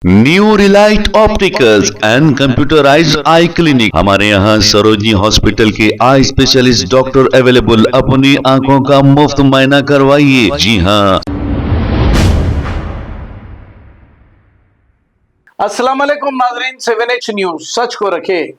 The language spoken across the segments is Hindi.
New Relight opticals and computerised I clinic. हमारे यहाँ सरोजनी हॉस्पिटल के आई स्पेशलिस्ट डॉक्टर अवेलेबल। अपनी आंखों का मुफ्त मुआयना करवाइए। जी हाँ। अस्सलाम वालेकुम नाज़रीन, 7H न्यूज सच को रखे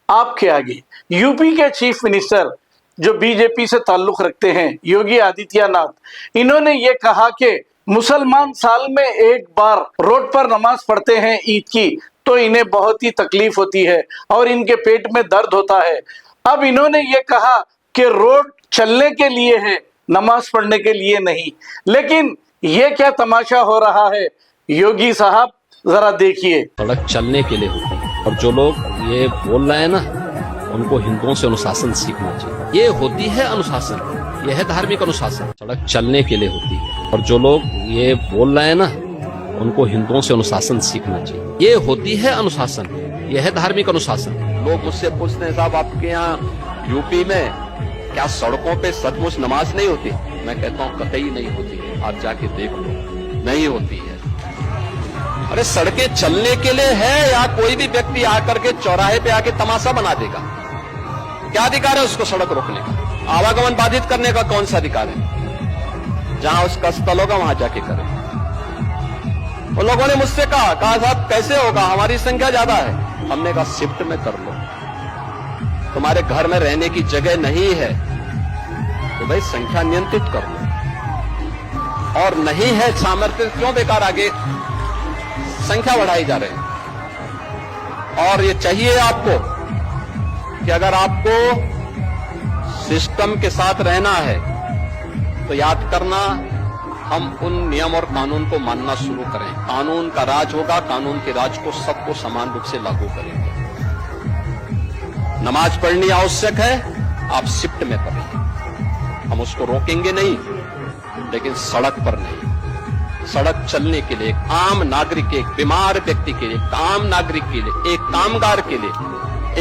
आपके आगे। यूपी के चीफ मिनिस्टर जो बीजेपी से ताल्लुक रखते हैं, योगी आदित्यनाथ, इन्होंने ये कहा कि मुसलमान साल में एक बार रोड पर नमाज पढ़ते हैं ईद की, तो इन्हें बहुत ही तकलीफ होती है और इनके पेट में दर्द होता है। अब इन्होंने ये कहा कि रोड चलने के लिए है, नमाज पढ़ने के लिए नहीं। लेकिन ये क्या तमाशा हो रहा है योगी साहब, जरा देखिए। सड़क चलने के लिए होती है और जो लोग ये बोल रहे हैं ना, उनको हिंदुओं से अनुशासन सीखना चाहिए। ये होती है अनुशासन, यह है धार्मिक अनुशासन। सड़क चलने के लिए होती है और जो लोग ये बोल रहे हैं ना, उनको हिंदुओं से अनुशासन सीखना चाहिए। ये होती है अनुशासन, यह है धार्मिक अनुशासन। लोग मुझसे पूछते हैं, साहब आपके यहाँ यूपी में क्या सड़कों पे सचमुच नमाज नहीं होती? मैं कहता हूँ कतई नहीं होती है, आप जाके देख लो, नहीं होती है। अरे सड़कें चलने के लिए है या कोई भी व्यक्ति आकर के चौराहे पे आके तमाशा बना देगा? क्या अधिकार है उसको सड़क रोकने का? आवागमन बाधित करने का कौन सा अधिकार है? जहां उसका स्थल होगा वहां जाके करें। उन लोगों ने मुझसे कहा साहब कैसे होगा, हमारी संख्या ज्यादा है। हमने कहा शिफ्ट में कर लो, तुम्हारे घर में रहने की जगह नहीं है तो भाई संख्या नियंत्रित कर लो, और नहीं है सामर्थ्य क्यों बेकार आगे संख्या बढ़ाई जा रही है। और ये चाहिए आपको कि अगर आपको सिस्टम के साथ रहना है तो याद करना, हम उन नियम और कानून को मानना शुरू करें। कानून का राज होगा, कानून के राज को सबको समान रूप से लागू करेंगे। नमाज पढ़नी आवश्यक है, आप शिफ्ट में पढ़ें, हम उसको रोकेंगे नहीं, लेकिन सड़क पर नहीं। सड़क चलने के लिए, एक आम नागरिक, एक बीमार व्यक्ति के लिए, एक आम नागरिक के लिए, एक कामगार के लिए,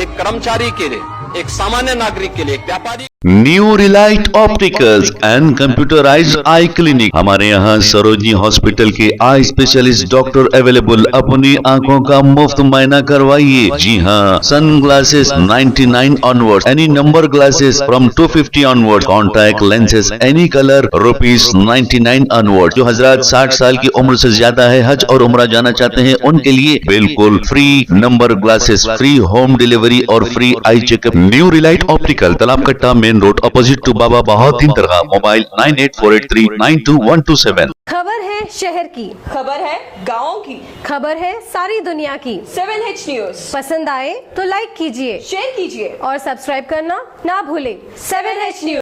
एक कर्मचारी के लिए, एक सामान्य नागरिक के लिए, एक व्यापारी। New Relight opticals and computerised I clinic. हमारे यहाँ सरोजनी हॉस्पिटल के आई स्पेशलिस्ट डॉक्टर अवेलेबल। अपनी आंखों का मुफ्त मुआयना करवाइए। जी हाँ। Sun glasses 99 onward, any number glasses from 250 onward, contact lenses any colour ₹99 onward. जो हजरात 60 साल की उम्र से ज्यादा है, हज और उम्रा जाना चाहते हैं, उनके लिए बिल्कुल free number glasses, free home delivery और free eye checkup. New relight optical, Talab Katta main road, opposite to Baba Bahauddin दरगाह। मोबाइल 9848392127। खबर है शहर की, खबर है गाँव की, खबर है सारी दुनिया की। 7H न्यूज पसंद आए तो लाइक कीजिए, शेयर कीजिए और सब्सक्राइब करना ना भूले। 7H news.